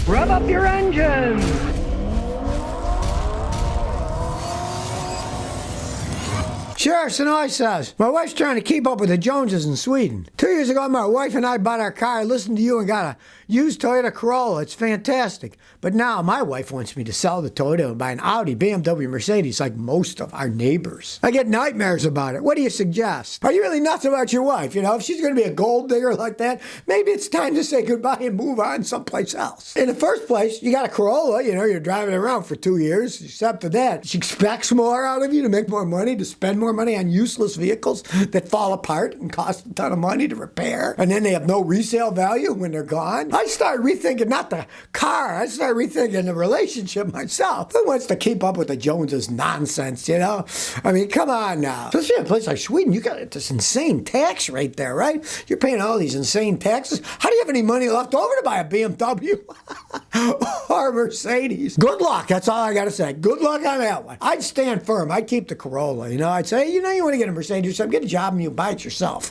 Rev up your engines! Sure, Sonoy says, my wife's trying to keep up with the Joneses in Sweden. 2 years ago, my wife and I bought our car. I listened to you and got a used Toyota Corolla. It's fantastic. But now my wife wants me to sell the Toyota and buy an Audi, BMW, Mercedes like most of our neighbors. I get nightmares about it. What do you suggest? Are you really nuts about your wife? You know, if she's going to be a gold digger like that, maybe it's time to say goodbye and move on someplace else. In the first place, you got a Corolla. You know, you're driving around for 2 years. Except for that, she expects more out of you to make more money, to spend more money on useless vehicles that fall apart and cost a ton of money to repair, and then they have no resale value when they're gone. I start rethinking not the car, I start rethinking the relationship myself. Who wants to keep up with the Joneses nonsense, you know? I mean, come on now. Especially in a place like Sweden, you got this insane tax rate there, right? You're paying all these insane taxes. How do you have any money left over to buy a BMW or a Mercedes? Good luck, that's all I gotta say. Good luck on that one. I'd stand firm. I'd keep the Corolla, you know? I'd say, you know, you want to get a Mercedes or something, get a job and you buy it yourself.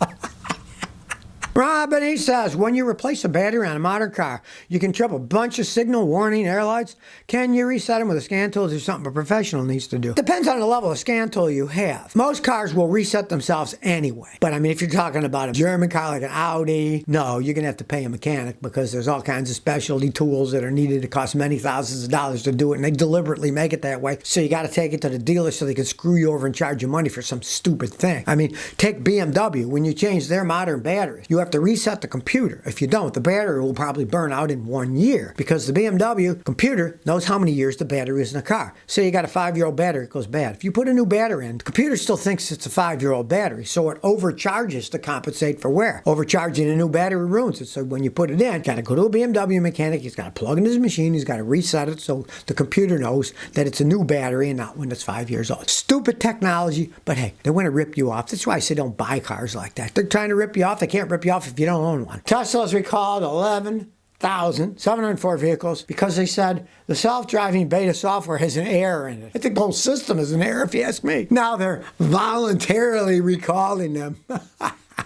Robin, he says, when you replace a battery on a modern car, you can trip a bunch of signal warning air lights. Can you reset them with a scan tool or something a professional needs to do? Depends on the level of scan tool you have. Most cars will reset themselves anyway. But I mean, if you're talking about a German car like an Audi, no, you're going to have to pay a mechanic because there's all kinds of specialty tools that are needed to cost many thousands of dollars to do it. And they deliberately make it that way. So you got to take it to the dealer so they can screw you over and charge you money for some stupid thing. I mean, take BMW. When you change their modern batteries, you have to reset the computer. If you don't, the battery will probably burn out in 1 year because the BMW computer knows how many years the battery is in the car. Say you got a 5-year-old battery, it goes bad. If you put a new battery in, the computer still thinks it's a 5-year-old battery, so it overcharges to compensate for wear. Overcharging a new battery ruins it, so when you put it in, you got to go to a BMW mechanic, he's got to plug in his machine, he's got to reset it so the computer knows that it's a new battery and not when it's 5 years old. Stupid technology, but hey, they want to rip you off. That's why I say don't buy cars like that. They're trying to rip you off. They can't rip you off if you don't own one. Tesla's recalled 11,704 vehicles because they said the self-driving beta software has an error in it. I think the whole system is an error if you ask me. Now they're voluntarily recalling them.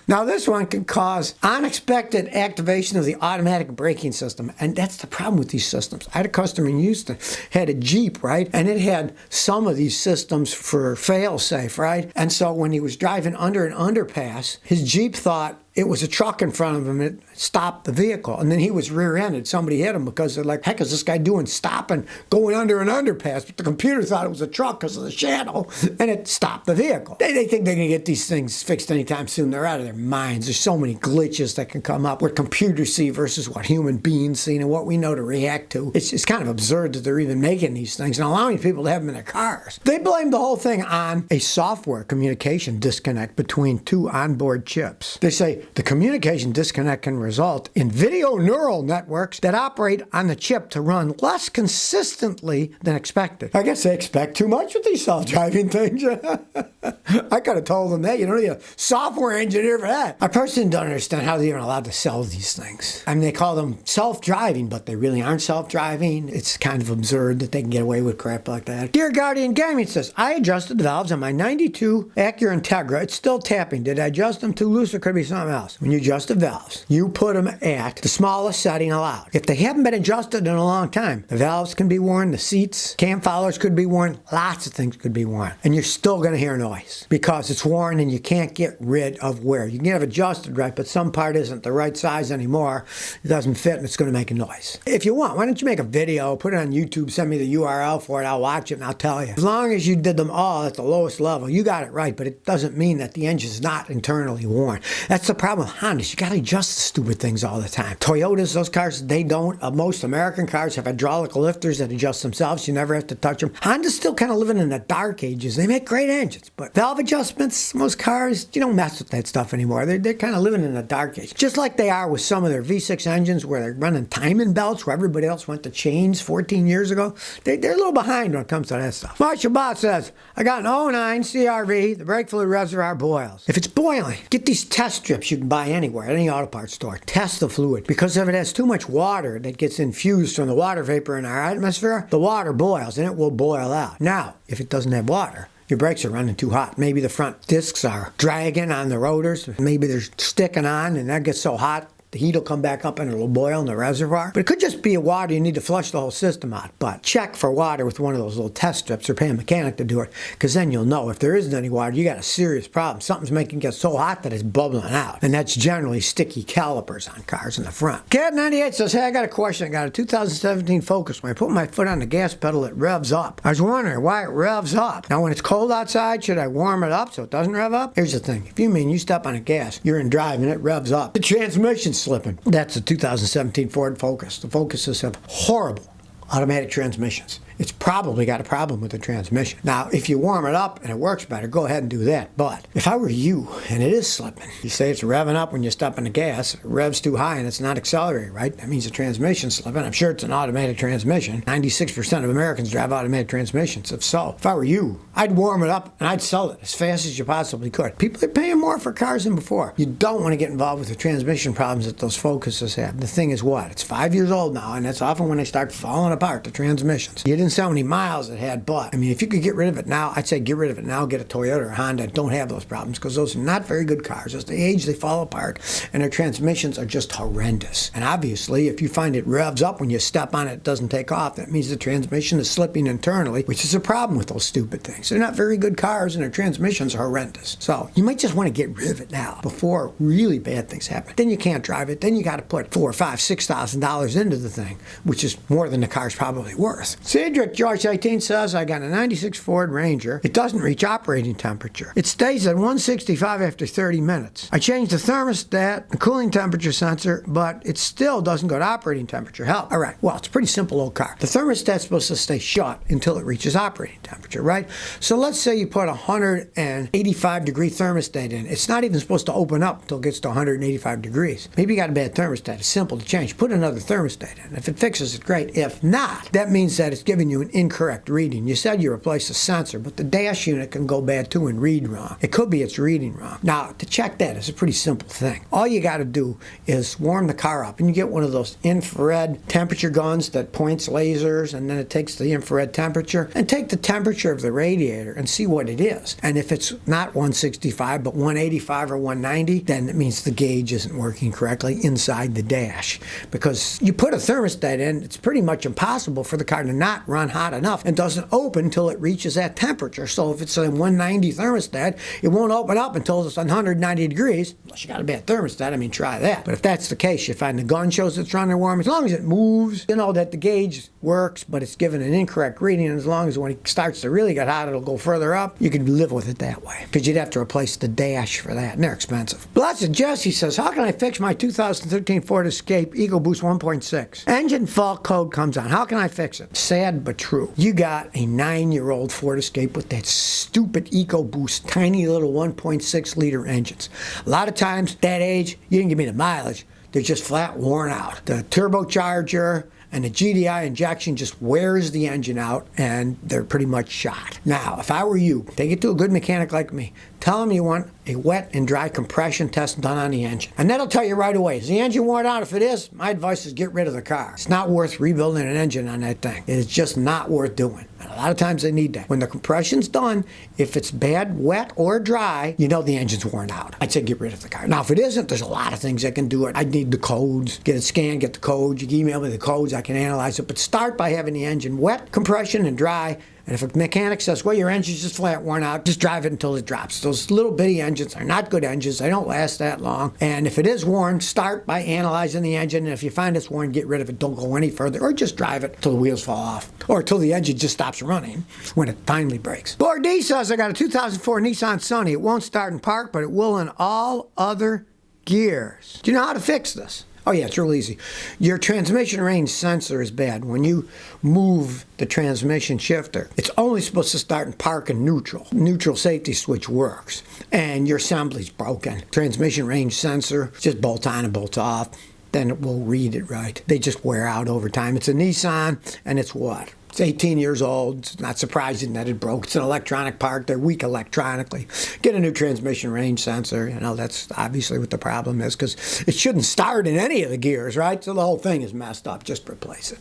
Now this one can cause unexpected activation of the automatic braking system, and that's the problem with these systems. I had a customer in Houston, had a Jeep, right? And it had some of these systems for fail-safe, right? And so when he was driving under an underpass, his Jeep thought it was a truck in front of him and it stopped the vehicle. And then he was rear-ended. Somebody hit him because they're like, heck is this guy doing stopping, going under an underpass? But the computer thought it was a truck because of the shadow, and it stopped the vehicle. They think they're going to get these things fixed anytime soon. They're out of their minds. There's so many glitches that can come up, what computers see versus what human beings see and what we know to react to. It's kind of absurd that they're even making these things and allowing people to have them in their cars. They blame the whole thing on a software communication disconnect between two onboard chips. They say, the communication disconnect can result in video neural networks that operate on the chip to run less consistently than expected. I guess they expect too much with these self-driving things. I could have told them that. You don't need a software engineer for that. I personally don't understand how they're even allowed to sell these things. I mean, they call them self-driving, but they really aren't self-driving. It's kind of absurd that they can get away with crap like that. Dear Guardian Gaming says, I adjusted the valves on my 92 Acura Integra. It's still tapping. Did I adjust them too loose or could it be something else? When you adjust the valves, you put them at the smallest setting allowed. If they haven't been adjusted in a long time, the valves can be worn, the seats, cam followers could be worn, lots of things could be worn. And you're still going to hear noise because it's worn and you can't get rid of wear. You can have adjusted right, but some part isn't the right size anymore. It doesn't fit and it's going to make a noise. If you want, why don't you make a video, put it on YouTube, send me the URL for it, I'll watch it and I'll tell you. As long as you did them all at the lowest level, you got it right, but it doesn't mean that the engine's not internally worn. That's the problem with Hondas. You got to adjust the stupid things all the time. Toyotas, those cars, they don't. Most American cars have hydraulic lifters that adjust themselves. You never have to touch them. Honda's still kind of living in the dark ages. They make great engines, but valve adjustments, most cars, you don't mess with that stuff anymore. They're kind of living in the dark age. Just like they are with some of their V6 engines where they're running timing belts where everybody else went to chains 14 years ago. They're a little behind when it comes to that stuff. Marshall Bot says, I got an '09 CRV. The brake fluid reservoir boils. If it's boiling, get these test strips you can buy anywhere, at any auto parts store. Test the fluid, because if it has too much water that gets infused from the water vapor in our atmosphere, the water boils and it will boil out. Now, if it doesn't have water, your brakes are running too hot. Maybe the front discs are dragging on the rotors. Maybe they're sticking on and that gets so hot the heat will come back up and it'll boil in the reservoir. But it could just be a water, you need to flush the whole system out. But check for water with one of those little test strips or pay a mechanic to do it, because then you'll know if there isn't any water, you got a serious problem. Something's making it get so hot that it's bubbling out. And that's generally sticky calipers on cars in the front. Cat98 says, hey, I got a question. I got a 2017 Focus. When I put my foot on the gas pedal, it revs up. I was wondering why it revs up. Now, when it's cold outside, should I warm it up so it doesn't rev up? Here's the thing. If you mean you step on the gas, you're in drive and it revs up, the transmission's slipping. That's the 2017 Ford Focus. The Focuses have horrible automatic transmissions. It's probably got a problem with the transmission. Now, if you warm it up and it works better, go ahead and do that. But if I were you and it is slipping, you say it's revving up when you step on the gas, it revs too high and it's not accelerating, right? That means the transmission's slipping. I'm sure it's an automatic transmission. 96% of Americans drive automatic transmissions. If so, if I were you, I'd warm it up and I'd sell it as fast as you possibly could. People are paying more for cars than before. You don't want to get involved with the transmission problems that those Focuses have. The thing is what? It's 5 years old now, and that's often when they start falling apart, the transmissions. You didn't sell any miles it had, but I mean, if you could get rid of it now, I'd say get rid of it now. Get a Toyota or a Honda. Don't have those problems, because those are not very good cars. As they age, they fall apart, and their transmissions are just horrendous. And obviously, if you find it revs up when you step on it, it doesn't take off. That means the transmission is slipping internally, which is a problem with those stupid things. They're not very good cars, and their transmissions are horrendous. So you might just want to get rid of it now before really bad things happen. Then you can't drive it. Then you got to put $4,000, $5,000, $6,000 into the thing, which is more than the car's probably worth. Cedric George 18 says, I got a 96 Ford Ranger. It doesn't reach operating temperature. It stays at 165 after 30 minutes. I changed the thermostat, the cooling temperature sensor, but it still doesn't go to operating temperature. Help. All right, well, it's a pretty simple old car. The thermostat's supposed to stay shut until it reaches operating temperature, right? So let's say you put a 185-degree thermostat in. It's not even supposed to open up until it gets to 185 degrees. Maybe you got a bad thermostat. It's simple to change. Put another thermostat in. If it fixes it, great. If not, that means that it's giving you an incorrect reading. You said you replaced the sensor, but the dash unit can go bad too and read wrong. It could be it's reading wrong. Now, to check that is a pretty simple thing. All you got to do is warm the car up, and you get one of those infrared temperature guns that points lasers, and then it takes the infrared temperature, and take the temperature of the radiator and see what it is. And if it's not 165 but 185 or 190, then it means the gauge isn't working correctly inside the dash. Because you put a thermostat in, it's pretty much impossible for the car to not run hot enough and doesn't open until it reaches that temperature. So if it's a 190 thermostat, it won't open up until it's 190 degrees, unless you got a bad thermostat. I mean, try that. But if that's the case, you find the gun shows it's running warm, as long as it moves, you know that the gauge works, but it's given an incorrect reading, and as long as when it starts to really get hot, it'll go further up, you could live with it that way. Because you'd have to replace the dash for that, and they're expensive. Blessed Jesse says, how can I fix my 2013 Ford Escape EcoBoost 1.6? Engine fault code comes on. How can I fix it? Sad but true. You got a 9-year-old Ford Escape with that stupid EcoBoost, tiny little 1.6 liter engines. A lot of times, that age, you didn't give me the mileage, they're just flat worn out. The turbocharger and the GDI injection just wears the engine out, and they're pretty much shot. Now, if I were you, take it to a good mechanic like me. Tell them you want a wet and dry compression test done on the engine. And that'll tell you right away. Is the engine worn out? If it is, my advice is get rid of the car. It's not worth rebuilding an engine on that thing. It is just not worth doing. And a lot of times they need that. When the compression's done, if it's bad, wet, or dry, you know the engine's worn out. I'd say get rid of the car. Now, if it isn't, there's a lot of things that can do it. I'd need the codes. Get it scanned, get the codes. You can email me the codes. I can analyze it. But start by having the engine wet, compression, and dry. And if a mechanic says, well, your engine's just flat worn out, just drive it until it drops. Those little bitty engines are not good engines. They don't last that long. And if it is worn, start by analyzing the engine. And if you find it's worn, get rid of it. Don't go any further. Or just drive it until the wheels fall off. Or until the engine just stops running when it finally breaks. Lord D says, I got a 2004 Nissan Sunny. It won't start in park, but it will in all other gears. Do you know how to fix this? Oh yeah, it's real easy. Your transmission range sensor is bad. When you move the transmission shifter, it's only supposed to start in park and neutral. Neutral safety switch works. And your assembly's broken. Transmission range sensor, just bolt on and bolt off. Then it will read it right. They just wear out over time. It's a Nissan, and it's what? It's 18 years old. It's not surprising that it broke. It's an electronic part. They're weak electronically. Get a new transmission range sensor. You know, that's obviously what the problem is, because it shouldn't start in any of the gears, right? So the whole thing is messed up. Just replace it.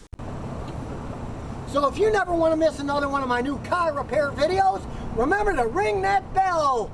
So if you never want to miss another one of my new car repair videos, remember to ring that bell.